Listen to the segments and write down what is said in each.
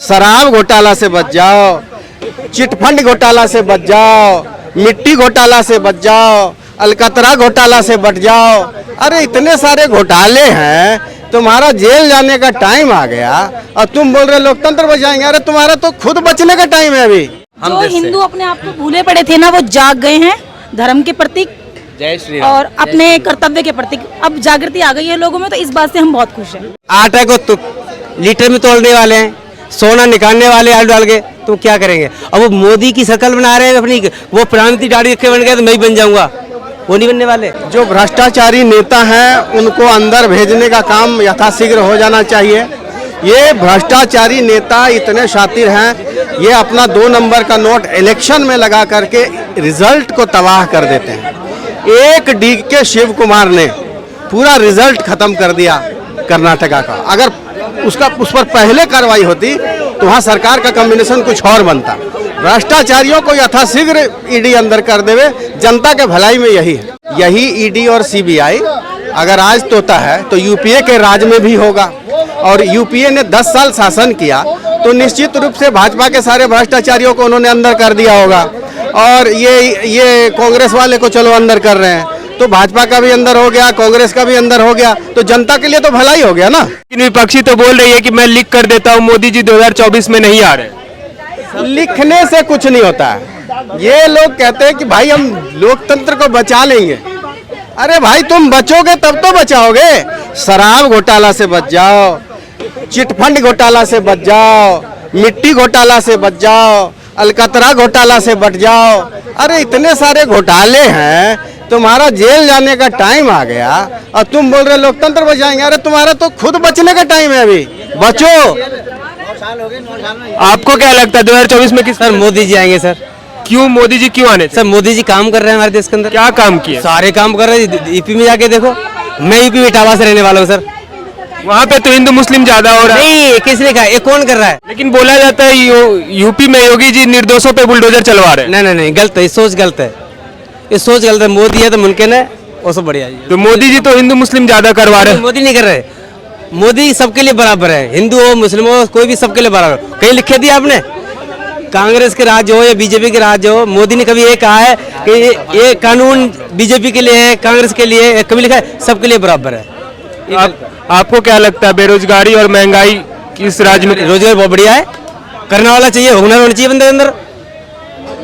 शराब घोटाला से बच जाओ, चिटफंड घोटाला से बच जाओ, मिट्टी घोटाला से बच जाओ, अलकतरा घोटाला से बच जाओ। अरे इतने सारे घोटाले हैं, तुम्हारा जेल जाने का टाइम आ गया और तुम बोल रहे लोकतंत्र बचाएंगे। अरे तुम्हारा तो खुद बचने का टाइम है अभी। जो हिंदू अपने आप को भूले पड़े थे ना, वो जाग गए हैं धर्म के प्रतीक जय श्री और अपने कर्तव्य के प्रतीक। अब जागृति आ गई है लोगों में, तो इस बात से हम बहुत खुश हैं। आटे को तो लीटर में तोड़ने वाले हैं, सोना निकालने वाले आलू डाल के, तो क्या करेंगे। अब वो मोदी की शक्ल बना रहे हैं अपनी, वो प्रधानमंत्री दाढ़ी रखे बन गया तो मैं ही बन जाऊंगा, वो नहीं बनने वाले। जो भ्रष्टाचारी नेता हैं उनको अंदर भेजने का काम यथाशीघ्र हो जाना चाहिए। ये भ्रष्टाचारी नेता इतने शातिर हैं, ये अपना 2 नंबर का नोट इलेक्शन में लगा करके रिजल्ट को तबाह कर देते हैं। एक DK शिव कुमार ने पूरा रिजल्ट खत्म कर दिया कर्नाटका का। अगर उस पर पहले कार्रवाई होती तो वहाँ सरकार का कॉम्बिनेशन कुछ और बनता। भ्रष्टाचारियों को यथाशीघ्र ED अंदर कर देवे, जनता के भलाई में यही है। यही ED और CBI अगर आज तोता है तो UPA के राज में भी होगा। और UPA ने 10 साल शासन किया तो निश्चित रूप से भाजपा के सारे भ्रष्टाचारियों को उन्होंने अंदर कर दिया होगा। और ये कांग्रेस वाले को चलो अंदर कर रहे हैं, तो भाजपा का भी अंदर हो गया, कांग्रेस का भी अंदर हो गया, तो जनता के लिए तो भलाई हो गया ना। विपक्षी तो बोल रही है कि मैं लिख कर देता हूँ, मोदी जी 2024 में नहीं आ रहे। लिखने से कुछ नहीं होता है। ये लोग कहते हैं कि भाई हम लोकतंत्र को बचा लेंगे। अरे भाई तुम बचोगे तब तो बचाओगे। शराब घोटाला से बच जाओ, चिटफंड घोटाला से बच जाओ, मिट्टी घोटाला से बच जाओ, अलकतरा घोटाला से बच जाओ। अरे इतने सारे घोटाले हैं, तुम्हारा जेल जाने का टाइम आ गया और तुम बोल रहे लोकतंत्र बचाएंगे। अरे तुम्हारा तो खुद बचने का टाइम है अभी, बचो। आपको क्या लगता है 2024 में किस? सर मोदी जी आएंगे सर। क्यों मोदी जी क्यों आने? सर मोदी जी काम कर रहे हैं हमारे देश के अंदर। क्या काम किए? सारे काम कर रहे हैं। यूपी में जाके देखो, मैं यूपी में इटावा से रहने वाला हूँ सर। वहाँ पे तो हिंदू मुस्लिम ज्यादा हो रहा है। नहीं, किसने कहा? ये कौन कर रहा है? लेकिन बोला जाता है यूपी में योगी जी निर्दोषों पे बुलडोजर चलवा रहे हैं। नहीं, गलत है, ये सोच गलत है, ये सोच गलत है। मोदी है तो मुमकिन है, वो सब बढ़िया है। तो मोदी जी तो हिंदू मुस्लिम ज्यादा करवा रहे हैं। मोदी नहीं कर रहे, मोदी सबके लिए बराबर है, हिंदू हो मुस्लिम हो कोई भी सबके लिए बराबर। कहीं लिखे दिया आपने? कांग्रेस के राज हो या बीजेपी के राज हो, मोदी ने कभी ये कहा है कि ये कानून बीजेपी के लिए है, कांग्रेस के लिए है? कभी लिखा है सबके लिए बराबर है। आपको क्या लगता है बेरोजगारी और महंगाई किस राज्य में? रोजगार बहुत बढ़िया है, करने वाला चाहिए, हुनर होना चाहिए बंदे के अंदर।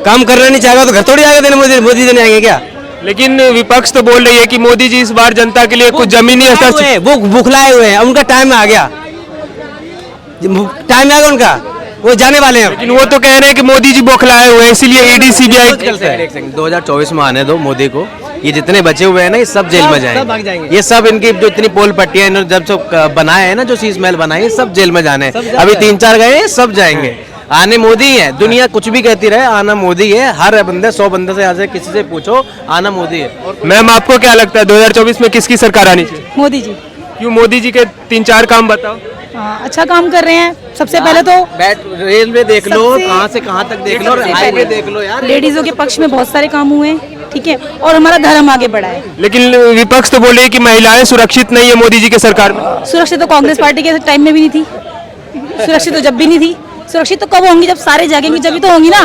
काम करना नहीं चाहेगा तो घर थोड़ी आएगा देने, मोदी देने आएंगे क्या? लेकिन विपक्ष तो बोल रही है कि मोदी जी इस बार जनता के लिए कुछ जमीनी स्तर, वो बुखलाए हुए हैं, उनका टाइम आ गया, टाइम आ गया उनका, वो जाने वाले हैं। लेकिन वो तो कह रहे हैं कि मोदी जी बौखलाए हुए हैं, इसीलिए ED CBI 2024 में आने दो मोदी को। ये जितने बचे हुए हैं ना, ये सब जेल में जाएंगे। ये सब इनकी जो इतनी पोल पट्टियां इन्होंने जब सब बनाए हैं ना, जो शीश महल बनाए, सब जेल में जाने हैं। अभी 3-4 गए हैं, सब जाएंगे। आने मोदी है, दुनिया कुछ भी कहती रहे, आना मोदी है। हर बंदे 100 बंदे से यहाँ से किसी से पूछो, आना मोदी है। मैम आपको क्या लगता है 2024 में किसकी सरकार आनी चाहिए? मोदी जी। क्यों? मोदी जी के 3-4 काम बताओ। अच्छा काम कर रहे हैं। सबसे पहले तो रेलवे देख लो, कहाँ से कहाँ तक देख लो, हाईवे देख लो यार। लेडीजों के पक्ष में बहुत सारे काम हुए हैं, ठीक है, और हमारा धर्म आगे बढ़ा है। लेकिन विपक्ष तो बोल रही है कि महिलाएं सुरक्षित नहीं है मोदी जी के सरकार में। सुरक्षित तो कांग्रेस पार्टी के टाइम में भी नहीं थी, सुरक्षित तो जब भी नहीं थी। सुरक्षित तो कब होंगी? जब सारे जागेंगे जब भी तो होंगी ना।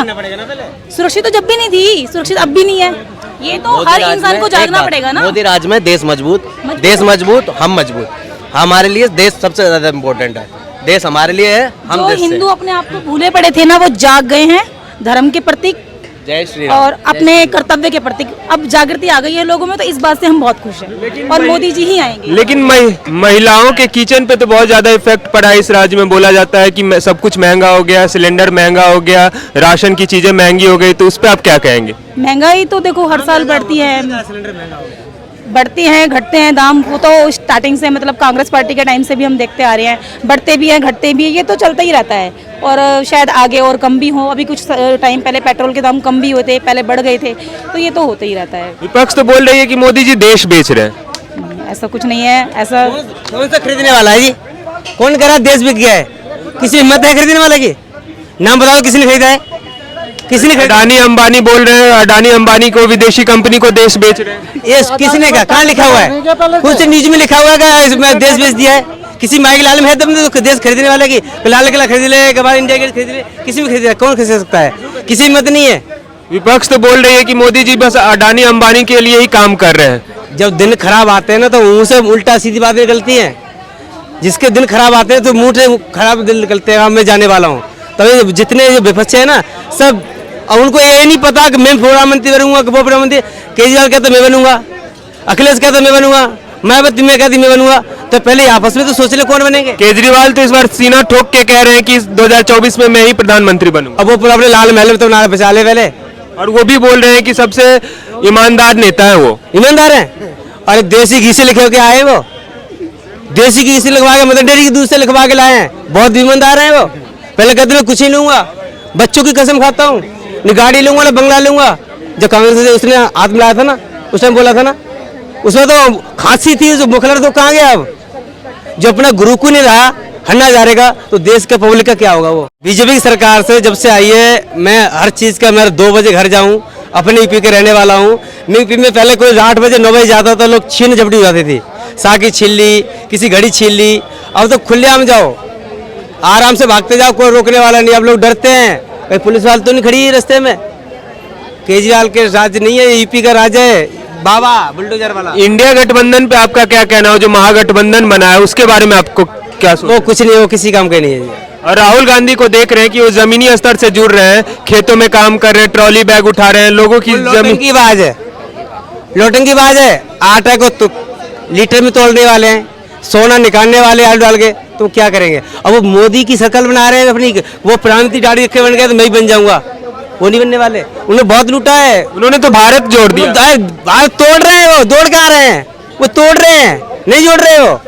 सुरक्षित तो जब भी नहीं थी, सुरक्षित अब भी नहीं है। ये तो हर इंसान को जागना पड़ेगा ना। मोदी राज में देश मजबूत, देश मजबूत, हम मजबूत। हमारे लिए देश सबसे ज्यादा इम्पोर्टेंट है। देश हमारे लिए है, हम देश से। हिंदू अपने आप को भूले पड़े थे ना, वो जाग गए हैं धर्म के प्रतीक जय श्री और अपने कर्तव्य के प्रतीक। अब जागृति आ गई है लोगों में, तो इस बात से हम बहुत खुश हैं और मोदी जी ही आएंगे। लेकिन महिलाओं के किचन पे तो बहुत ज्यादा इफेक्ट पड़ा है इस राज्य में। बोला जाता है कि सब कुछ महंगा हो गया, सिलेंडर महंगा हो गया, राशन की चीजें महंगी हो गई, तो उस पर आप क्या कहेंगे? महंगाई तो देखो हर साल बढ़ती है, बढ़ती हैं घटते हैं दाम। वो तो स्टार्टिंग से, मतलब कांग्रेस पार्टी के टाइम से भी हम देखते आ रहे हैं, बढ़ते भी हैं घटते भी हैं, ये तो चलता ही रहता है। और शायद आगे और कम भी हो। अभी कुछ टाइम पहले पेट्रोल के दाम कम भी हुए थे, पहले बढ़ गए थे, तो ये तो होता ही रहता है। विपक्ष तो बोल रही है कि मोदी जी देश बेच रहे हैं। ऐसा कुछ नहीं है। ऐसा कौन सा खरीदने वाला है जी? कौन कह रहा है देश बिक गया है? किसी हिम्मत है खरीदने वाले की? नाम बताओ किसी ने खरीदा है? किसी ने? अडानी अंबानी बोल रहे हैं, अडानी अंबानी को, विदेशी कंपनी को देश बेच रहे हैं। ये किसने कहा? कहाँ लिखा हुआ है? कुछ न्यूज में लिखा हुआ है इसमें देश बेच दिया है? किसी माई की लाल में है तब तो देश खरीदने वाले की लाल किला खरीद ले, कबार इंडिया गेट खरीद ले, किसी भी खरीद ले, कौन खरीद सकता है? किसी में मत नहीं है। विपक्ष तो बोल रही है कि मोदी जी बस अडानी अंबानी के लिए ही काम कर रहे हैं। जब दिन खराब आते हैं ना तो मुंह से उल्टा सीधी बातें निकलती हैं। जिसके दिन खराब आते हैं तो मुंह से खराब दिन निकलते हैं। मैं जाने वाला हूँ तभी जितने जो विपक्ष है ना सब, अब उनको ये नहीं पता कि मैं प्रधानमंत्री बनूंगा कि वो प्रधानमंत्री। केजरीवाल कहता मैं बनूंगा, अखिलेश कहता मैं बनूंगा, मायावती मैं कहती मैं बनूंगा। तो पहले आपस में तो सोच ले कौन बनेंगे। केजरीवाल तो इस बार सीना ठोक के कह रहे हैं कि 2024 में मैं ही प्रधानमंत्री बनूंगा। अब वो पूरा अपने लाल महल में तो नारा बचा ले पहले। और वो भी बोल रहे हैं कि सबसे ईमानदार नेता है वो। ईमानदार है, अरे देसी घी से लिखे होके आए वो, देसी घी से लिखवा के मतलब डेयरी के दूध से लिखवा के लाए हैं। बहुत ईमानदार है वो। पहले कहते मैं कुछ ही लूंगा, बच्चों की कसम खाता हूँ, न गाड़ी लूंगा ना बंगला लूंगा। जब कांग्रेस से उसने हाथ मिलाया था ना उस टाइम बोला था ना, उसमें तो खांसी थी, जो मुखलर तो कहाँ गया अब। जो अपना गुरु को नहीं रहा हन्ना जा रहेगा तो देश के पब्लिक का क्या होगा। वो बीजेपी की सरकार से जब से आई है मैं हर चीज का, मैं 2 बजे घर जाऊं, अपने यूपी के रहने वाला हूं। यूपी में पहले कोई 8 बजे 9 बजे जाता था, लोग छीन झपटी हो जाती थी, साकी छीन ली, किसी घड़ी छीन ली। अब तो खुलेआम जाओ, आराम से भागते जाओ, कोई रोकने वाला नहीं। अब लोग डरते हैं, कहीं पुलिस वाले तो नहीं खड़ी है रास्ते में। केजरीवाल के राज्य नहीं है, यूपी का राज्य है, बाबा बुलडोजर वाला। इंडिया गठबंधन पे आपका क्या कहना है? जो महागठबंधन बना है उसके बारे में आपको क्या वो कुछ नहीं, वो किसी काम के नहीं है। और राहुल गांधी को देख रहे हैं कि वो जमीनी स्तर से जुड़ रहे हैं, खेतों में काम कर रहे हैं, ट्रॉली बैग उठा रहे हैं, लोगों की लोटन की आवाज है, लोटन की आवाज है। आटा को तो लीटर में तोड़ने वाले हैं, सोना निकालने वाले आलू डाल के, तो क्या करेंगे। अब वो मोदी की शक्ल बना रहे हैं अपनी, वो प्रधानमंत्री दाढ़ी रखे बन गया तो मैं ही बन जाऊंगा, वो नहीं बनने वाले। उन्होंने बहुत लूटा है, उन्होंने तो भारत जोड़ दिया। भारत तोड़ रहे हैं, वो दौड़ के आ रहे हैं, वो तोड़ रहे हैं, नहीं जोड़ रहे हो।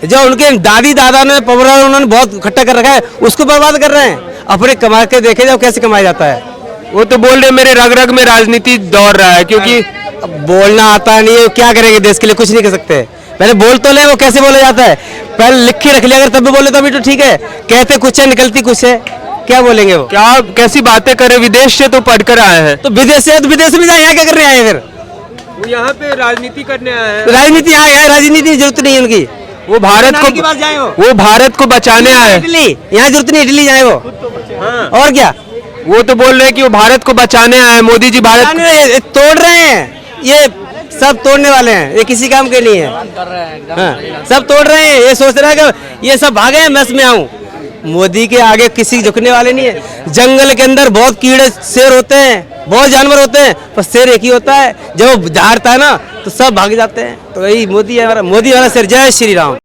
जो उनके दादी दादा ने पवरा उन्होंने बहुत इकट्ठा कर रखा है, उसको बर्बाद कर रहे हैं। अपने कमा के देखे जाओ कैसे कमाया जाता है। वो तो बोल रहे मेरे रग रग में राजनीति दौड़ रहा है, क्योंकि बोलना आता नहीं है, क्या करेंगे देश के लिए, कुछ नहीं कर सकते। पहले बोल तो ले, वो कैसे बोला जाता है, पहले लिख के रख लिया, अगर तब भी बोले तो अभी तो ठीक है। कहते कुछ है निकलती कुछ है, क्या बोलेंगे वो। क्या कैसी बातें करे, विदेश से तो पढ़कर आए हैं। तो विदेश से, तो विदेश में जाए, यहाँ क्या करने आए हैं फिर। वो यहाँ पे राजनीति करने आए हैं। राजनीति आए हैं, राजनीति की जरूरत नहीं है उनकी। वो भारत को, वो भारत को बचाने आए हैं। इटली, यहाँ जरूरत नहीं, इटली जाए वो। और क्या, वो तो बोल रहे हैं कि वो भारत को बचाने आए हैं। मोदी जी भारत तोड़ रहे हैं, ये सब तोड़ने वाले हैं, ये किसी काम के नहीं है। हाँ, सब तोड़ रहे हैं, ये सोच रहे हैं कि ये सब भागे, मैं इसमें आऊं। मोदी के आगे किसी झुकने वाले नहीं है। जंगल के अंदर बहुत कीड़े शेर होते हैं, बहुत जानवर होते हैं, पर शेर एक ही होता है। जब वो झाड़ता है ना तो सब भाग जाते हैं। तो यही मोदी है हमारा, मोदी हमारा शेर। जय श्री राम।